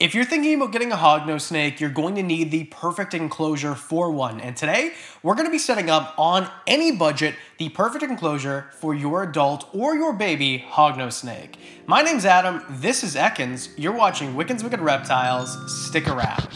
If you're thinking about getting a hognose snake, you're going to need the perfect enclosure for one. And today, we're going to be setting up on any budget the perfect enclosure for your adult or your baby hognose snake. My name's Adam, this is Ekans, you're watching Wickens Wicked Reptiles, stick around.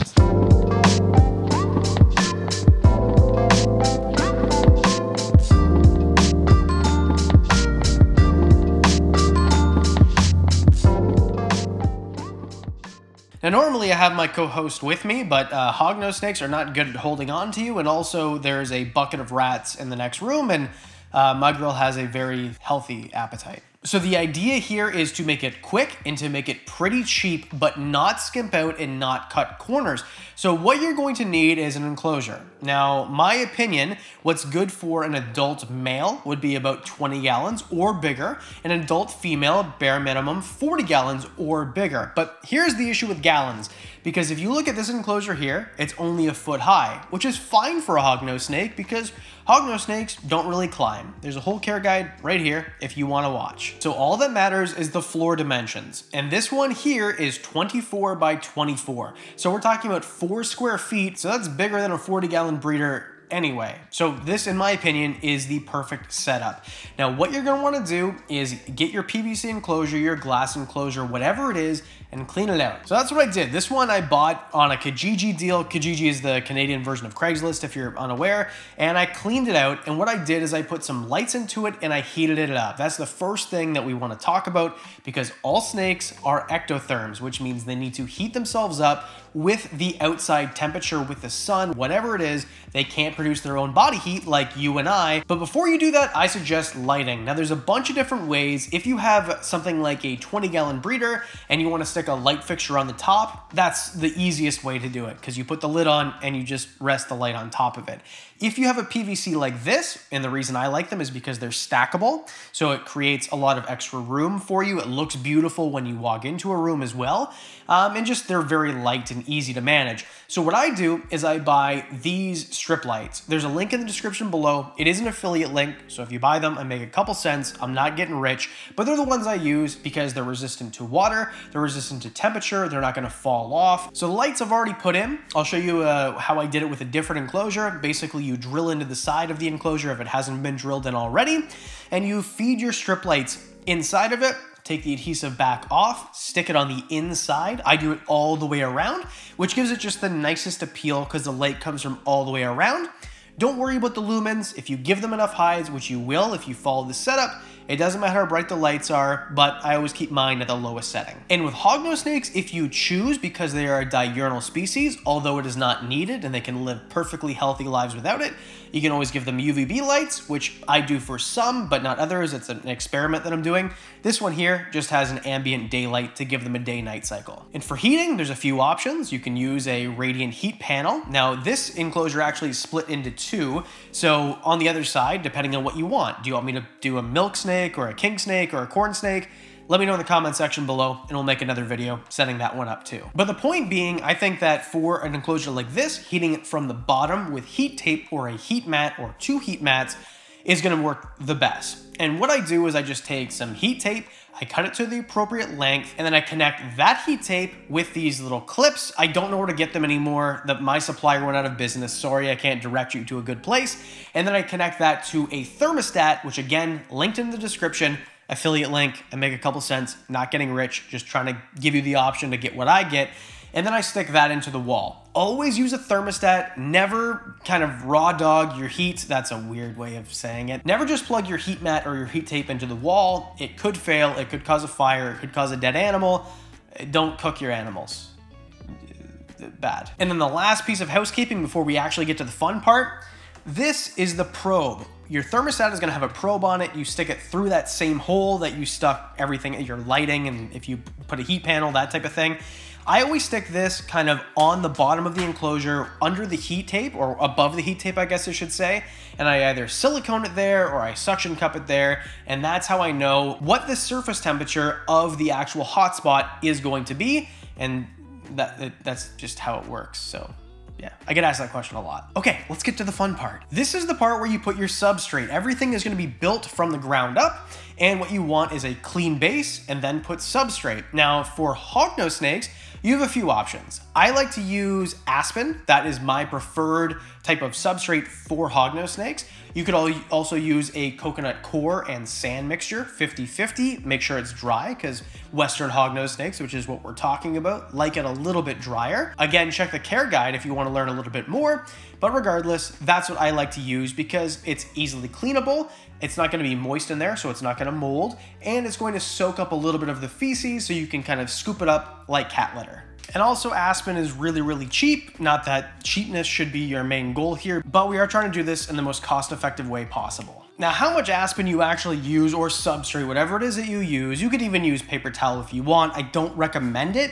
Now normally I have my co-host with me, but hognose snakes are not good at holding on to you, and also there's a bucket of rats in the next room, and my girl has a very healthy appetite. So the idea here is to make it quick and to make it pretty cheap, but not skimp out and not cut corners. So what you're going to need is an enclosure. Now, my opinion, what's good for an adult male would be about 20 gallons or bigger. An adult female, bare minimum, 40 gallons or bigger. But here's the issue with gallons, because if you look at this enclosure here, it's only a foot high, which is fine for a hognose snake because hognose snakes don't really climb. There's a whole care guide right here if you want to watch. So all that matters is the floor dimensions. And this one here is 24 by 24. So we're talking about 4 square feet. So that's bigger than a 40-gallon breeder anyway. So this, in my opinion, is the perfect setup. Now, what you're gonna wanna do is get your PVC enclosure, your glass enclosure, whatever it is, and clean it out. So that's what I did. This one I bought on a Kijiji deal. Kijiji is the Canadian version of Craigslist, if you're unaware. And I cleaned it out, and what I did is I put some lights into it and I heated it up. That's the first thing that we wanna talk about, because all snakes are ectotherms, which means they need to heat themselves up with the outside temperature, with the sun, whatever it is. They can't produce their own body heat like you and I. But before you do that, I suggest lighting. Now there's a bunch of different ways. If you have something like a 20-gallon breeder and you want to stick a light fixture on the top, that's the easiest way to do it, because you put the lid on and you just rest the light on top of it. If you have a PVC like this, and the reason I like them is because they're stackable, so it creates a lot of extra room for you. It looks beautiful when you walk into a room as well, and just they're very light and easy to manage. So what I do is I buy these strip lights. There's a link in the description below. It is an affiliate link, so if you buy them, I make a couple cents. I'm not getting rich, but they're the ones I use because they're resistant to water, they're resistant to temperature, they're not gonna fall off. So the lights I've already put in. I'll show you how I did it with a different enclosure. Basically, you drill into the side of the enclosure if it hasn't been drilled in already, and you feed your strip lights inside of it. Take the adhesive back off, stick it on the inside. I do it all the way around, which gives it just the nicest appeal because the light comes from all the way around. Don't worry about the lumens. If you give them enough hides, which you will if you follow the setup, it doesn't matter how bright the lights are, but I always keep mine at the lowest setting. And with hognose snakes, if you choose, because they are a diurnal species, although it is not needed and they can live perfectly healthy lives without it, you can always give them UVB lights, which I do for some, but not others. It's an experiment that I'm doing. This one here just has an ambient daylight to give them a day-night cycle. And for heating, there's a few options. You can use a radiant heat panel. Now, this enclosure actually is split into two. So on the other side, depending on what you want, do you want me to do a milk snake or a king snake or a corn snake? Let me know in the comment section below and we'll make another video setting that one up too. But the point being, I think that for an enclosure like this, heating it from the bottom with heat tape or a heat mat or 2 heat mats is gonna work the best. And what I do is I just take some heat tape, I cut it to the appropriate length, and then I connect that heat tape with these little clips. I don't know where to get them anymore. My supplier went out of business. Sorry, I can't direct you to a good place. And then I connect that to a thermostat, which again, linked in the description, affiliate link. I make a couple cents, not getting rich, just trying to give you the option to get what I get. And then I stick that into the wall. Always use a thermostat, never kind of raw dog your heat. That's a weird way of saying it. Never just plug your heat mat or your heat tape into the wall. It could fail, it could cause a fire, it could cause a dead animal. Don't cook your animals. Bad. And then the last piece of housekeeping before we actually get to the fun part, this is the probe. Your thermostat is gonna have a probe on it. You stick it through that same hole that you stuck everything, your lighting, and if you put a heat panel, that type of thing. I always stick this kind of on the bottom of the enclosure under the heat tape, or above the heat tape, I guess I should say. And I either silicone it there or I suction cup it there. And that's how I know what the surface temperature of the actual hotspot is going to be. And that's just how it works. So yeah, I get asked that question a lot. Okay, let's get to the fun part. This is the part where you put your substrate. Everything is gonna be built from the ground up, and what you want is a clean base and then put substrate. Now, for hognose snakes, you have a few options. I like to use aspen. That is my preferred type of substrate for hognose snakes. You could also use a coconut core and sand mixture, 50-50. Make sure it's dry, because Western hognose snakes, which is what we're talking about, like it a little bit drier. Again, check the care guide if you want to learn a little bit more, but regardless, that's what I like to use because it's easily cleanable. It's not going to be moist in there, so it's not going to mold, and it's going to soak up a little bit of the feces so you can kind of scoop it up like cat litter. And also, aspen is really cheap. Not that cheapness should be your main goal here, but we are trying to do this in the most cost-effective way possible. Now, how much aspen you actually use, or substrate, whatever it is that you use, you could even use paper towel if you want. I don't recommend it,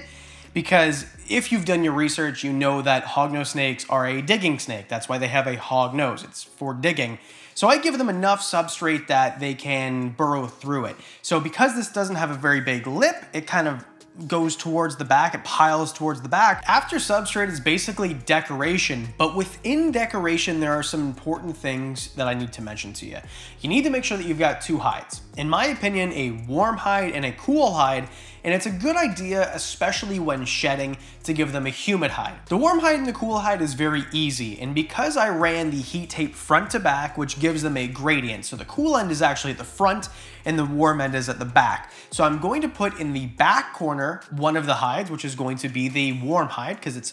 because if you've done your research, you know that hognose snakes are a digging snake. That's why they have a hog nose. It's for digging. So I give them enough substrate that they can burrow through it. So because this doesn't have a very big lip, it kind of goes towards the back, it piles towards the back. After substrate is basically decoration, but within decoration, there are some important things that I need to mention to you. You need to make sure that you've got two hides. In my opinion, a warm hide and a cool hide, and it's a good idea, especially when shedding, to give them a humid hide. The warm hide and the cool hide is very easy, and because I ran the heat tape front to back, which gives them a gradient, so the cool end is actually at the front and the warm end is at the back. So I'm going to put in the back corner one of the hides, which is going to be the warm hide, because it's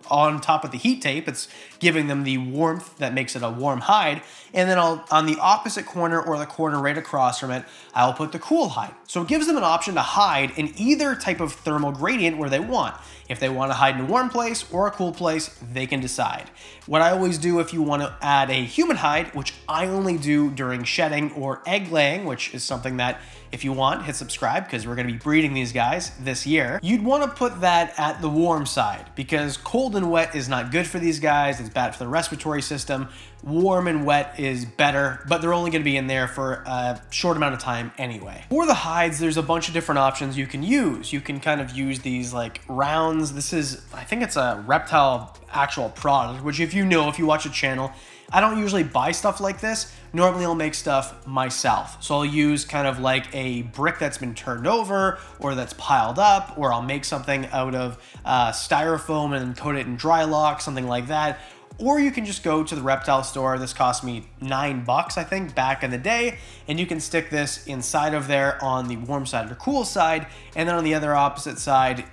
on top of the heat tape. It's giving them the warmth that makes it a warm hide. And then on the opposite corner, or the corner right across from it, I'll put the cool hide. So it gives them an option to hide in either type of thermal gradient where they want. If they want to hide in a warm place or a cool place, they can decide. What I always do if you want to add a humid hide, which I only do during shedding or egg laying, which is something that if you want, hit subscribe, because we're going to be breeding these guys this year. You'd want to put that at the warm side, because cold and wet is not good for these guys. It's bad for the respiratory system. Warm and wet is better, but they're only going to be in there for a short amount of time anyway. For the hides, there's a bunch of different options you can use. You can kind of use these like rounds. This is, I think it's a Reptile actual product, which if you watch a channel, I don't usually buy stuff like this. Normally I'll make stuff myself. So I'll use kind of like a brick that's been turned over or that's piled up, or I'll make something out of styrofoam and coat it in dry lock, something like that. Or you can just go to the reptile store. This cost me $9, I think, back in the day. And you can stick this inside of there on the warm side or cool side. And then on the other opposite side,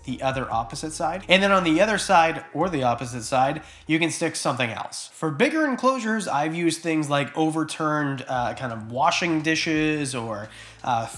and then on the other side or the opposite side, you can stick something else. For bigger enclosures, I've used things like overturned kind of washing dishes or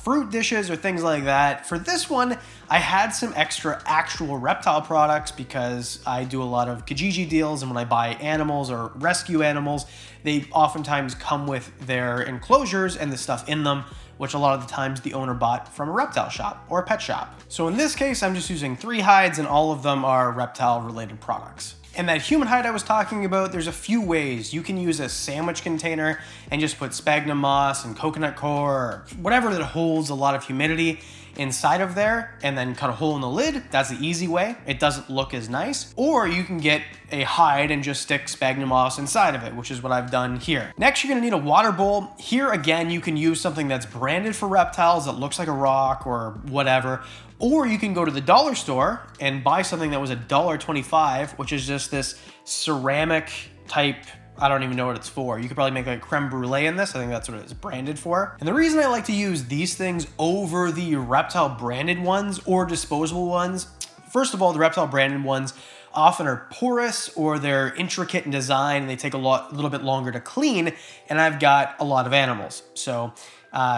fruit dishes or things like that. For this one, I had some extra actual reptile products because I do a lot of Kijiji deals, and when I buy animals or rescue animals, they oftentimes come with their enclosures and the stuff in them, which a lot of the times the owner bought from a reptile shop or a pet shop. So in this case, I'm just using 3 hides, and all of them are reptile related products. And that human hide I was talking about, there's a few ways. You can use a sandwich container and just put sphagnum moss and coconut coir, or whatever that holds a lot of humidity inside of there, and then cut a hole in the lid. That's the easy way. It doesn't look as nice. Or you can get a hide and just stick sphagnum moss inside of it, which is what I've done here. Next, you're gonna need a water bowl. Here again, you can use something that's branded for reptiles that looks like a rock or whatever. Or you can go to the dollar store and buy something that was $1.25, which is just this ceramic type, I don't even know what it's for. You could probably make like creme brulee in this. I think that's what it's branded for. And the reason I like to use these things over the reptile branded ones or disposable ones, first of all, the reptile branded ones often are porous, or they're intricate in design and they take a little bit longer to clean, and I've got a lot of animals. So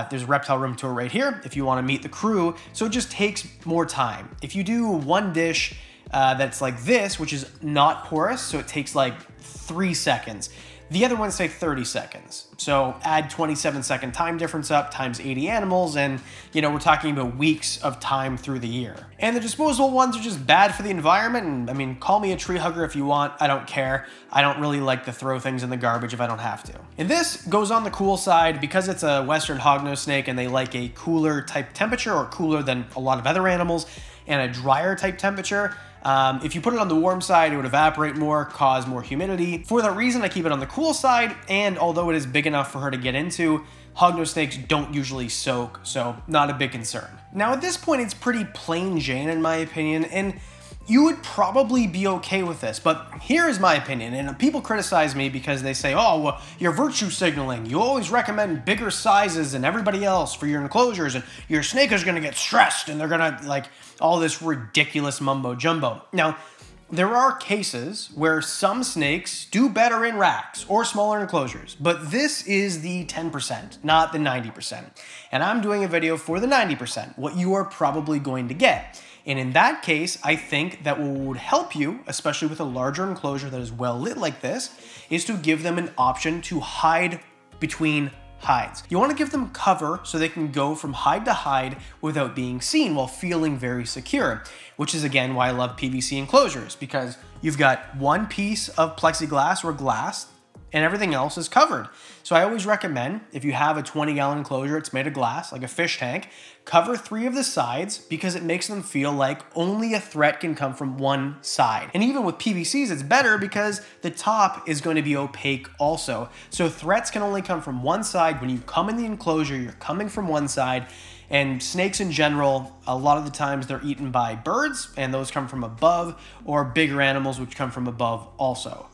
there's a reptile room tour right here if you want to meet the crew. So it just takes more time. If you do one dish that's like this, which is not porous, so it takes like 3 seconds. The other ones take 30 seconds. So add 27-second time difference up times 80 animals, and we're talking about weeks of time through the year. And the disposable ones are just bad for the environment, and I mean, call me a tree hugger if you want, I don't care. I don't really like to throw things in the garbage if I don't have to. And this goes on the cool side because it's a Western hognose snake and they like a cooler type temperature, or cooler than a lot of other animals, and a drier type temperature. If you put it on the warm side, it would evaporate more, cause more humidity. For that reason, I keep it on the cool side, and although it is big enough for her to get into, hognose snakes don't usually soak, so not a big concern. Now at this point, it's pretty plain Jane in my opinion, and you would probably be okay with this. But here is my opinion, and people criticize me because they say, oh, well, you're virtue signaling. You always recommend bigger sizes than everybody else for your enclosures, and your snake is gonna get stressed, and they're gonna, like, all this ridiculous mumbo jumbo. Now, there are cases where some snakes do better in racks or smaller enclosures, but this is the 10%, not the 90%. And I'm doing a video for the 90%, what you are probably going to get. And in that case, I think that what would help you, especially with a larger enclosure that is well lit like this, is to give them an option to hide between hides. You want to give them cover so they can go from hide to hide without being seen while feeling very secure, which is again why I love PVC enclosures, because you've got one piece of plexiglass or glass and everything else is covered. So I always recommend, if you have a 20-gallon enclosure, it's made of glass, like a fish tank, cover 3 of the sides because it makes them feel like only a threat can come from one side. And even with PVCs, it's better because the top is going to be opaque also. So threats can only come from one side. When you come in the enclosure, you're coming from one side. And snakes in general, a lot of the times they're eaten by birds, and those come from above, or bigger animals which come from above also.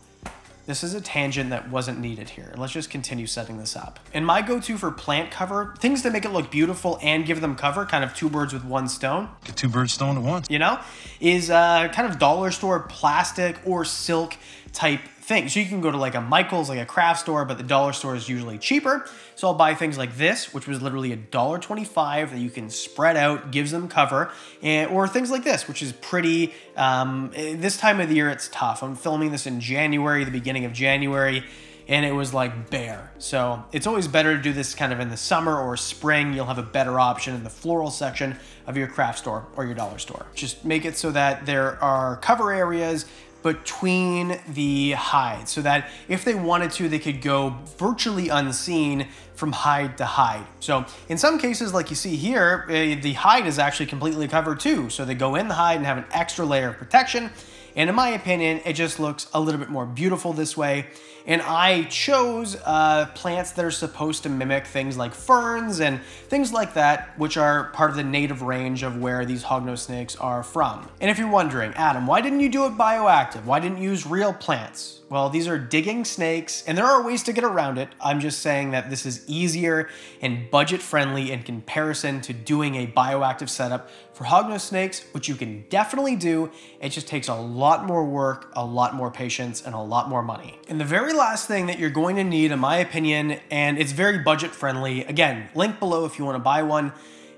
This is a tangent that wasn't needed here. Let's just continue setting this up. And my go-to for plant cover, things that make it look beautiful and give them cover, kind of 2 birds with 1 stone. Get 2 birds stoned at once. You know, is kind of dollar store plastic or silk type thing. So you can go to like a Michael's, like a craft store, but the dollar store is usually cheaper. So I'll buy things like this, which was literally $1.25 that you can spread out, gives them cover, or things like this, which is pretty, this time of the year, it's tough. I'm filming this in January, the beginning of January, and it was like bare. So it's always better to do this kind of in the summer or spring. You'll have a better option in the floral section of your craft store or your dollar store. Just make it so that there are cover areas between the hides so that if they wanted to, they could go virtually unseen from hide to hide. So in some cases, like you see here, the hide is actually completely covered too. So they go in the hide and have an extra layer of protection. And in my opinion, it just looks a little bit more beautiful this way. And I chose plants that are supposed to mimic things like ferns and things like that, which are part of the native range of where these hognose snakes are from. And if you're wondering, Adam, why didn't you do it bioactive? Why didn't you use real plants? Well, these are digging snakes, and there are ways to get around it. I'm just saying that this is easier and budget-friendly in comparison to doing a bioactive setup for hognose snakes, which you can definitely do. It just takes a lot more work, a lot more patience, and a lot more money. And the very last thing that you're going to need, in my opinion, and it's very budget-friendly, again, link below if you want to buy one,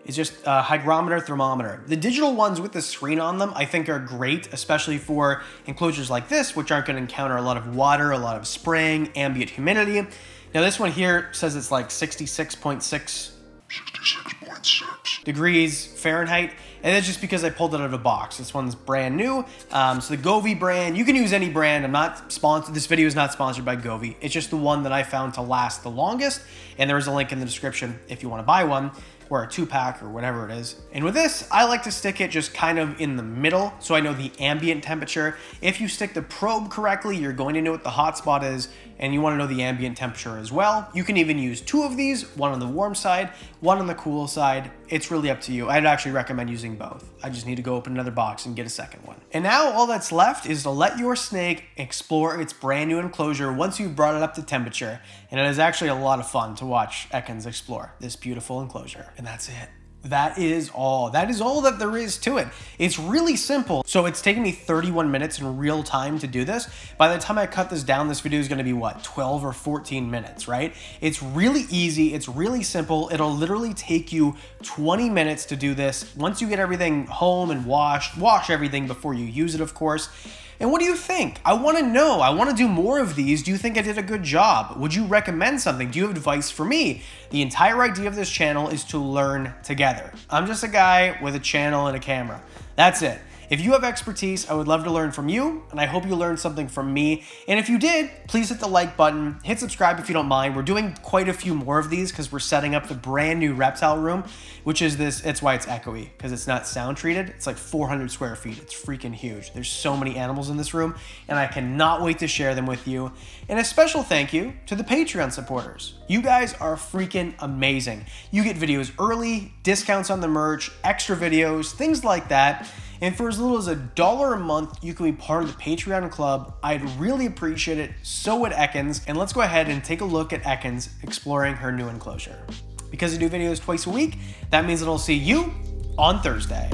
is just a hygrometer thermometer. The digital ones with the screen on them I think are great, especially for enclosures like this, which aren't going to encounter a lot of water, a lot of spraying, ambient humidity. Now this one here says it's like 66.6 degrees Fahrenheit, and that's just because I pulled it out of a box. This one's brand new. So the Govee brand, you can use any brand. I'm not sponsored. This video is not sponsored by Govee. It's just the one that I found to last the longest, and there is a link in the description if you want to buy one, or a 2-pack or whatever it is. And with this, I like to stick it just kind of in the middle so I know the ambient temperature. If you stick the probe correctly, you're going to know what the hot spot is, and you want to know the ambient temperature as well. You can even use 2 of these, one on the warm side, one on the cool side. It's really up to you. I'd actually recommend using both. I just need to go open another box and get a second one. And now all that's left is to let your snake explore its brand new enclosure once you've brought it up to temperature. And it is actually a lot of fun to watch Ekans explore this beautiful enclosure. And that's it. That is all. That is all that there is to it. It's really simple. So it's taken me 31 minutes in real time to do this. By the time I cut this down, this video is going to be what, 12 or 14 minutes, right? It's really easy. It's really simple. It'll literally take you 20 minutes to do this. Once you get everything home and washed, wash everything before you use it, of course. And what do you think? I want to know. I want to do more of these. Do you think I did a good job? Would you recommend something? Do you have advice for me? The entire idea of this channel is to learn together. I'm just a guy with a channel and a camera. That's it. If you have expertise, I would love to learn from you, and I hope you learned something from me. And if you did, please hit the like button, hit subscribe if you don't mind. We're doing quite a few more of these because we're setting up the brand new reptile room, which is this, it's why it's echoey, because it's not sound treated. It's like 400 square feet. It's freaking huge. There's so many animals in this room, and I cannot wait to share them with you. And a special thank you to the Patreon supporters. You guys are freaking amazing. You get videos early, discounts on the merch, extra videos, things like that. And for as little as $1 a month, you can be part of the Patreon club. I'd really appreciate it. So would Ekans. And let's go ahead and take a look at Ekans exploring her new enclosure. Because I do videos twice a week, that means that I'll see you on Thursday.